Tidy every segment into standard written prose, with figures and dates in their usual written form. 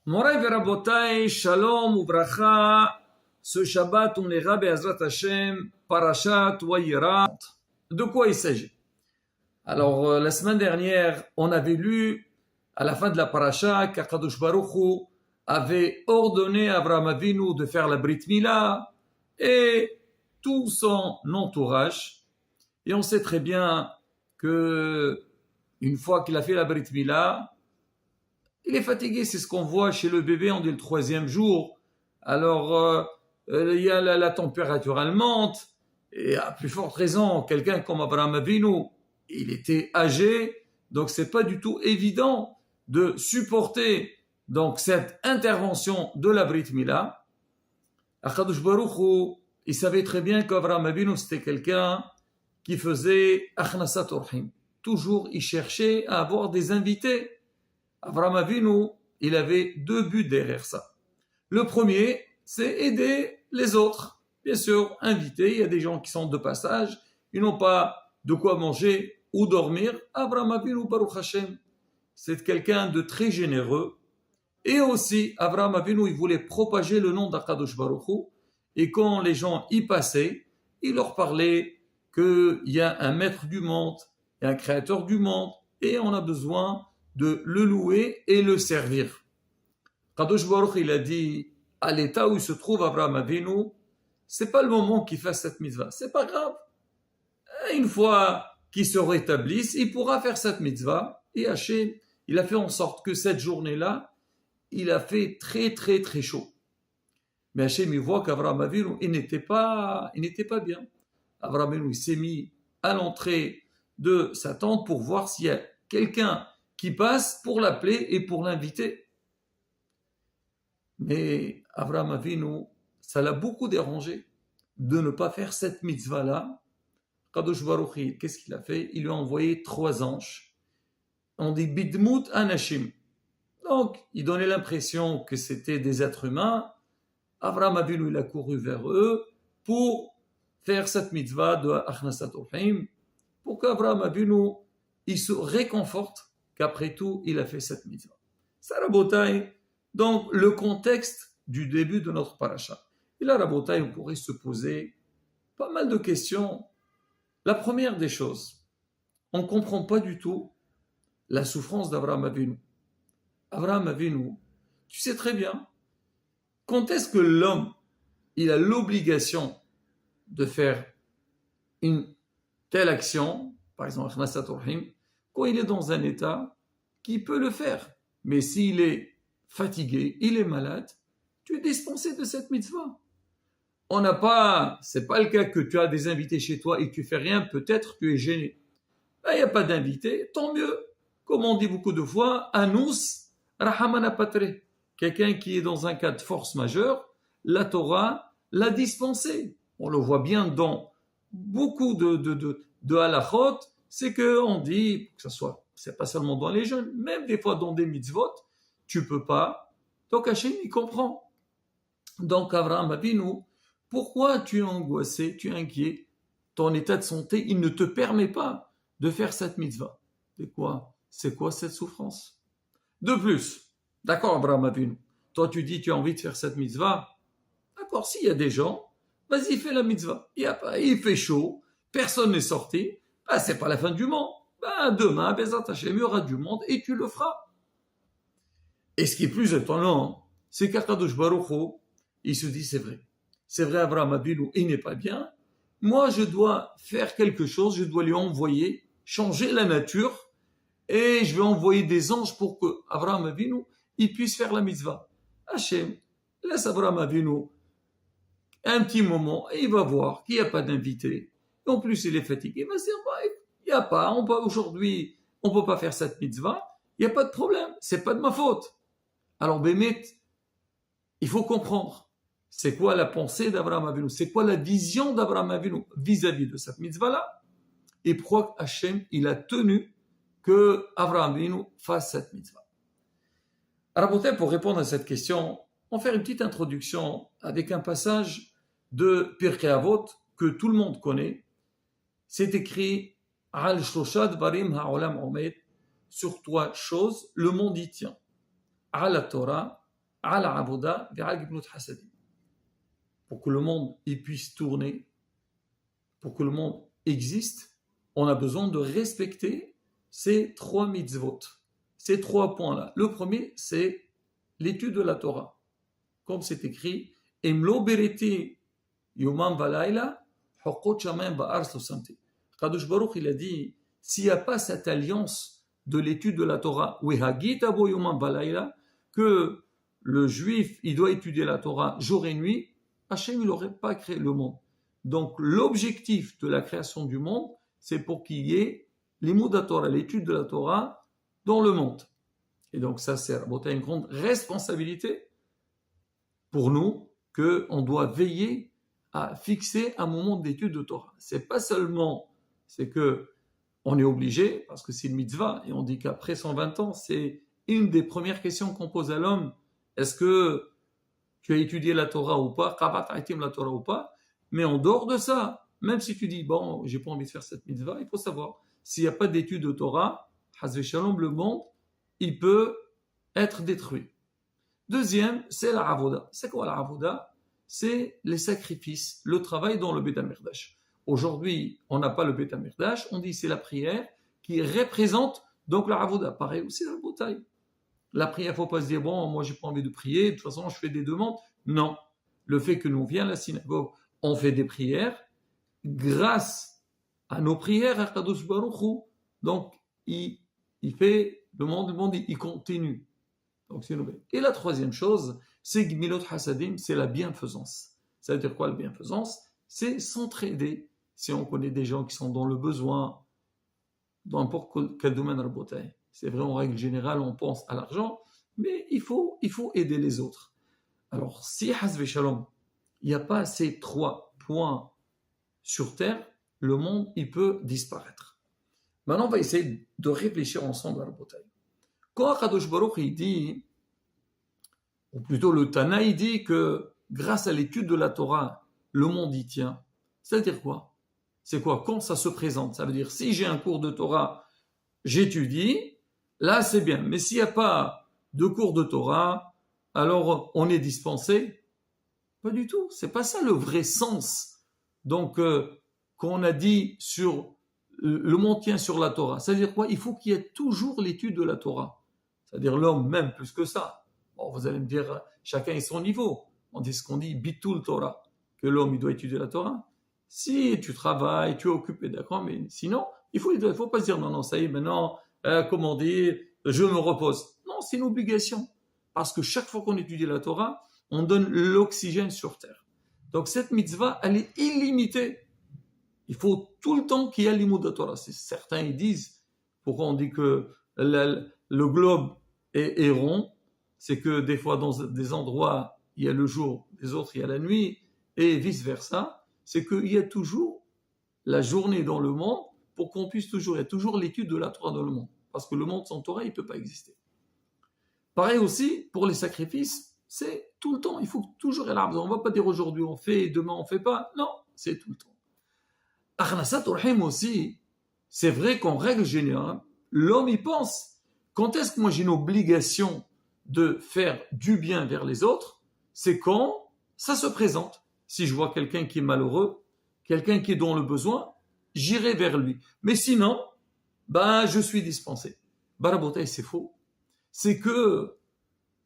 Moray Verabotai, Shalom Ubracha. Ce Shabbat, on ira Be'ezrat Hashem, Parashat Wayera. De quoi il s'agit? Alors, la semaine dernière, on avait lu à la fin de la Parasha qu'Akadosh Baruch Hu avait ordonné à Abraham Avinu de faire la Brit Mila et tout son entourage. Et on sait très bien que une fois qu'il a fait la Brit Mila, il est fatigué. C'est ce qu'on voit chez le bébé, on dit le 3e jour. Alors, il y a la température, elle monte. Et à plus forte raison, quelqu'un comme Abraham Avinu, il était âgé, donc c'est pas du tout évident de supporter donc cette intervention de la Brit Mila. Akadosh Baruch Hu, il savait très bien qu'Abraham Avinu c'était quelqu'un qui faisait achnasat orhim. Toujours, il cherchait à avoir des invités. Abraham Avinu, il avait 2 buts derrière ça. Le premier, c'est aider les autres. Bien sûr, inviter, il y a des gens qui sont de passage, ils n'ont pas de quoi manger ou dormir. Abraham Avinu, Baruch Hashem, c'est quelqu'un de très généreux. Et aussi, Abraham Avinu, il voulait propager le nom d'Akadosh Baruch Hu. Et quand les gens y passaient, il leur parlait qu'il y a un maître du monde, il y a un créateur du monde, et on a besoin de le louer et le servir. Kadosh Baruch il a dit à l'état où il se trouve Abraham Avinu, c'est pas le moment qu'il fasse cette mitzvah, c'est pas grave. Une fois qu'il se rétablisse, il pourra faire cette mitzvah. Et Hachem, il a fait en sorte que cette journée-là, il a fait très très très chaud. Mais Hachem, il voit qu'Abraham Avinu, il n'était pas bien. Abraham Avinu, il s'est mis à l'entrée de sa tente pour voir s'il y a quelqu'un qui passe pour l'appeler et pour l'inviter. Mais Abraham Avinu, ça l'a beaucoup dérangé de ne pas faire cette mitzvah-là. Kadosh Baruch Hu, qu'est-ce qu'il a fait? Il lui a envoyé 3 anges. On dit Bidmut Anashim. Donc, il donnait l'impression que c'était des êtres humains. Abraham Avinu, il a couru vers eux pour faire cette mitzvah de Achnasat Orhim, pour qu'Abraham Avinu, il se réconforte qu'après tout, il a fait cette mitzvah. Ça, Rabotai, donc le contexte du début de notre paracha. Et là, Rabotai, on pourrait se poser pas mal de questions. La première des choses, on ne comprend pas du tout la souffrance d'Abraham Avinu. Abraham Avinu, tu sais très bien, quand est-ce que l'homme, il a l'obligation de faire une telle action, par exemple, Achnasat Orhim, quand il est dans un état qui peut le faire. Mais s'il est fatigué, il est malade, tu es dispensé de cette mitzvah. C'est pas le cas que tu as des invités chez toi et que tu fais rien, peut-être tu es gêné. Il n'y a pas d'invités, tant mieux. Comme on dit beaucoup de fois, Anous Rahamana Patre. Quelqu'un qui est dans un cas de force majeure, la Torah l'a dispensé. On le voit bien dans beaucoup de halachot, c'est qu'on dit, que ce soit, c'est pas seulement dans les jeunes, même des fois dans des mitzvot, tu peux pas. Donc Hachem, il comprend. Donc Abraham Avinu, pourquoi tu es angoissé, tu es inquiet? Ton état de santé, il ne te permet pas de faire cette mitzvah. C'est quoi cette souffrance? De plus, d'accord Abraham Avinu, toi tu dis tu as envie de faire cette mitzvah, d'accord, s'il y a des gens, vas-y fais la mitzvah. Il fait chaud, personne n'est sorti, c'est pas la fin du monde. Demain, Bezat Hashem, il y aura du monde et tu le feras. Et ce qui est plus étonnant, c'est qu'Akadosh Baruch Hu, il se dit c'est vrai Abraham Avinu, il n'est pas bien, moi je dois faire quelque chose, je dois lui envoyer, changer la nature, et je vais envoyer des anges pour que Abraham Avinu, il puisse faire la mitzvah. Hachem, laisse Abraham Avinu un petit moment, et il va voir qu'il n'y a pas d'invité. Et en plus, il est fatigué. Il va se dire, il n'y a pas, aujourd'hui, on ne peut pas faire cette mitzvah, il n'y a pas de problème, c'est pas de ma faute. Alors, Bémet, il faut comprendre, c'est quoi la pensée d'Abraham Avinu, c'est quoi la vision d'Abraham Avinu vis-à-vis de cette mitzvah-là, et pourquoi Hachem, il a tenu que Abraham Avinu fasse cette mitzvah. Alors, pour répondre à cette question, on va faire une petite introduction avec un passage de Pirkei Avot que tout le monde connaît. C'est écrit Al Shlosha Dvarim Ha'olam Omed, sur 3 choses, le monde y tient. Al Torah, ala avoda ve'al gibnut hasadim. Pour que le monde il puisse tourner, pour que le monde existe, on a besoin de respecter ces 3 mitzvot, ces 3 points-là. Le premier, c'est l'étude de la Torah. Comme c'est écrit, Emlo bereti yomam valayla, hokot shamayim ba'ars lo samti. Kadosh Baruch, il a dit, s'il n'y a pas cette alliance de l'étude de la Torah, que le juif, il doit étudier la Torah jour et nuit, Hachem, il n'aurait pas créé le monde. Donc, l'objectif de la création du monde, c'est pour qu'il y ait l'imoud à Torah, l'étude de la Torah dans le monde. Et donc, ça, c'est une grande responsabilité pour nous, qu'on doit veiller à fixer un moment d'étude de Torah. C'est pas seulement, c'est que on est obligé, parce que c'est une mitzvah, et on dit qu'après 120 ans, c'est une des premières questions qu'on pose à l'homme. Est-ce que tu as étudié la Torah ou pas? La Torah ou pas? Mais en dehors de ça, même si tu dis, bon, j'ai pas envie de faire cette mitzvah, il faut savoir, s'il n'y a pas d'étude de Torah, Hazve Shalom, le monde, il peut être détruit. Deuxième, c'est la avoda. C'est quoi la avoda? C'est les sacrifices, le travail dans le Beit HaMikdash. Aujourd'hui, on n'a pas le Beit HaMikdash, on dit c'est la prière qui représente donc la avoda. Pareil aussi dans le bouteille. La prière, il ne faut pas se dire, bon, moi j'ai pas envie de prier, de toute façon je fais des demandes. Non. Le fait que nous viens à la synagogue, on fait des prières, grâce à nos prières, à Kadosh Baruch Hu, donc il fait, le monde il continue. Donc, c'est nouvelle. Et la troisième chose, c'est Gmilot Hasadim, c'est la bienfaisance. Ça veut dire quoi la bienfaisance? C'est s'entraider. Si on connaît des gens qui sont dans le besoin, dans n'importe quel domaine, c'est vrai en règle générale, on pense à l'argent, mais il faut aider les autres. Alors, si Hazve Shalom, il n'y a pas ces 3 points sur terre, le monde, il peut disparaître. Maintenant, on va essayer de réfléchir ensemble à la bataille. Quand Kadosh Baruch il dit, ou plutôt le Tana, il dit que grâce à l'étude de la Torah, le monde y tient. C'est-à-dire quoi? C'est quoi? Quand ça se présente, ça veut dire si j'ai un cours de Torah, j'étudie, là c'est bien. Mais s'il n'y a pas de cours de Torah, alors on est dispensé? Pas du tout. C'est pas ça le vrai sens. Donc, quand on a dit sur le monde tient sur la Torah, c'est-à-dire quoi? Il faut qu'il y ait toujours l'étude de la Torah. C'est-à-dire l'homme même plus que ça. Bon, vous allez me dire, chacun est son niveau. On dit ce qu'on dit, bitul Torah, que l'homme il doit étudier la Torah. Si tu travailles, tu es occupé, d'accord, mais sinon, il faut pas se dire non, ça y est, maintenant, comment dire, je me repose. Non, c'est une obligation. Parce que chaque fois qu'on étudie la Torah, on donne l'oxygène sur terre. Donc cette mitzvah, elle est illimitée. Il faut tout le temps qu'il y ait l'imoud de Torah. Certains ils disent, pourquoi on dit que le globe est rond, c'est que des fois dans des endroits il y a le jour, des autres il y a la nuit, et vice versa. C'est qu'il y a toujours la journée dans le monde pour qu'on puisse toujours, il y a toujours l'étude de la Torah dans le monde. Parce que le monde sans Torah, il ne peut pas exister. Pareil aussi pour les sacrifices, c'est tout le temps, il faut toujours être là. On ne va pas dire aujourd'hui on fait et demain on ne fait pas. Non, c'est tout le temps. Achnasat Urhim aussi, c'est vrai qu'en règle générale, l'homme y pense. Quand est-ce que moi j'ai une obligation de faire du bien vers les autres? C'est quand ça se présente. Si je vois quelqu'un qui est malheureux, quelqu'un qui est dans le besoin, j'irai vers lui. Mais sinon, je suis dispensé. Barabotaï, c'est faux. C'est que,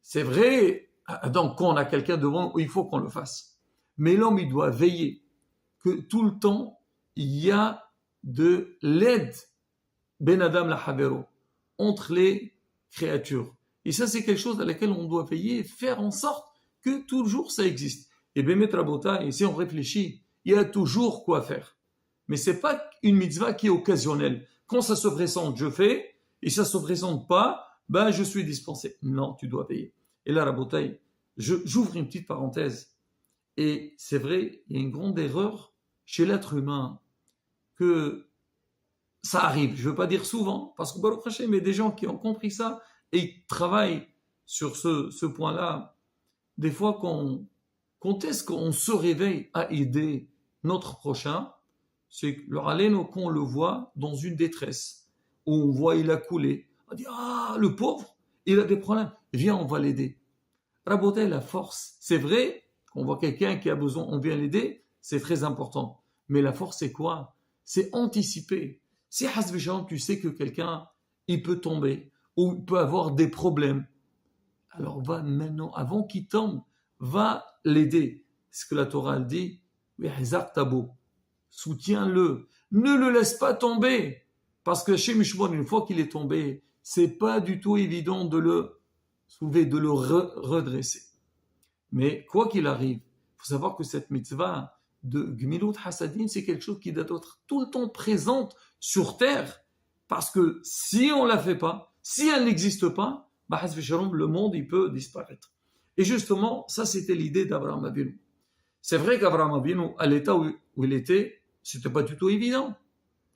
c'est vrai, donc quand on a quelqu'un devant, il faut qu'on le fasse. Mais l'homme, il doit veiller que tout le temps, il y a de l'aide, ben adam la havero, entre les créatures. Et ça, c'est quelque chose à laquelle on doit veiller, faire en sorte que toujours ça existe. Et bien, Maître Rabotai, si on réfléchit, il y a toujours quoi faire. Mais c'est pas une mitzvah qui est occasionnelle. Quand ça se présente, je fais, et ça se présente pas, je suis dispensé. Non, tu dois payer. Et là, Rabotai, j'ouvre une petite parenthèse. Et c'est vrai, il y a une grande erreur chez l'être humain que ça arrive. Je ne veux pas dire souvent, parce que Baruch Hashem, il y a des gens qui ont compris ça et ils travaillent sur ce point-là. Des fois, quand est-ce qu'on se réveille à aider notre prochain, c'est qu'on le voit dans une détresse, où on voit il a coulé. On dit, le pauvre, il a des problèmes. Viens, on va l'aider. Raboter la force. C'est vrai qu'on voit quelqu'un qui a besoin, on vient l'aider, c'est très important. Mais la force, c'est quoi? C'est anticiper. Si hasbi shalom, tu sais que quelqu'un, il peut tomber ou il peut avoir des problèmes, alors va maintenant, avant qu'il tombe, va l'aider. Ce que la Torah elle dit, soutiens-le, ne le laisse pas tomber. Parce que chez Mishmon, une fois qu'il est tombé, c'est pas du tout évident de le soulever, de le redresser. Mais quoi qu'il arrive, il faut savoir que cette mitzvah de Gmilut Hasadim, c'est quelque chose qui doit être tout le temps présente sur terre. Parce que si on ne la fait pas, si elle n'existe pas, bah, le monde il peut disparaître. Et justement, ça c'était l'idée d'Abraham Avinu. C'est vrai qu'Abraham Avinu, à l'état où il était, c'était pas du tout évident.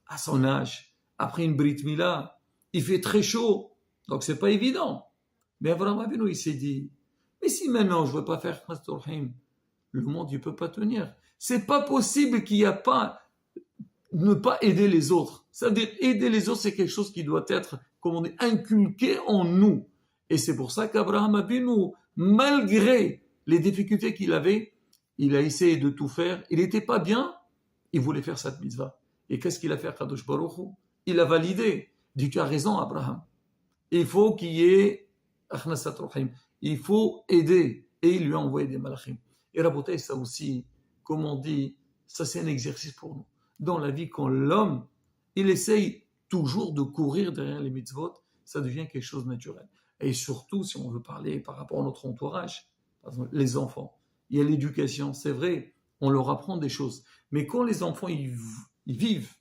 À son âge, après une Brit Mila, il fait très chaud, donc c'est pas évident. Mais Abraham Avinu, il s'est dit, mais si maintenant je ne veux pas faire Khasat Rahim, le monde ne peut pas tenir. C'est pas possible qu'il n'y a pas ne pas aider les autres. C'est-à-dire aider les autres, c'est quelque chose qui doit être, comme on dit, inculqué en nous. Et c'est pour ça qu'Abraham Avinu, malgré les difficultés qu'il avait, il a essayé de tout faire. Il n'était pas bien, il voulait faire cette mitzvah. Et qu'est-ce qu'il a fait, Kadosh Baruch Hu? Il a validé. Il dit, tu as raison, Abraham. Il faut qu'il y ait Akhnasat Rahim. Il faut aider. Et il lui a envoyé des malachim. Et Rabotai, ça aussi, comme on dit, ça c'est un exercice pour nous. Dans la vie, quand l'homme, il essaye toujours de courir derrière les mitzvot, ça devient quelque chose de naturel. Et surtout, si on veut parler par rapport à notre entourage, par exemple, les enfants, il y a l'éducation, c'est vrai, on leur apprend des choses. Mais quand les enfants, ils vivent,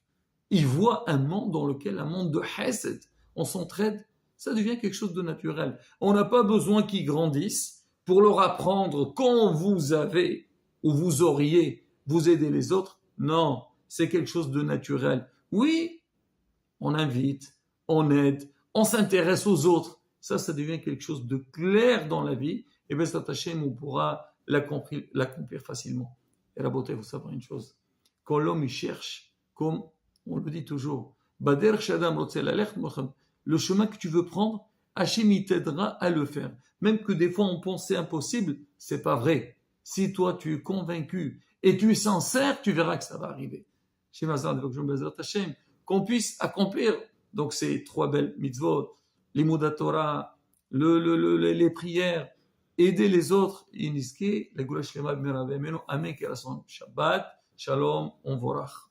ils voient un monde dans lequel, un monde de chesed, on s'entraide, ça devient quelque chose de naturel. On n'a pas besoin qu'ils grandissent pour leur apprendre quand vous avez ou vous auriez, vous aider les autres. Non, c'est quelque chose de naturel. Oui, on invite, on aide, on s'intéresse aux autres. Ça devient quelque chose de clair dans la vie. Et bien, cet Hachem, on pourra l'accomplir facilement. Et la beauté, il faut savoir une chose. Quand l'homme, il cherche, comme on le dit toujours, le chemin que tu veux prendre, Hachem, il t'aidera à le faire. Même que des fois, on pense c'est impossible, c'est pas vrai. Si toi, tu es convaincu et tu es sincère, tu verras que ça va arriver. Qu'on puisse accomplir donc ces trois belles mitzvot, les Torah, les prières, aider les autres, Amen, Shabbat, Shalom, on vorach.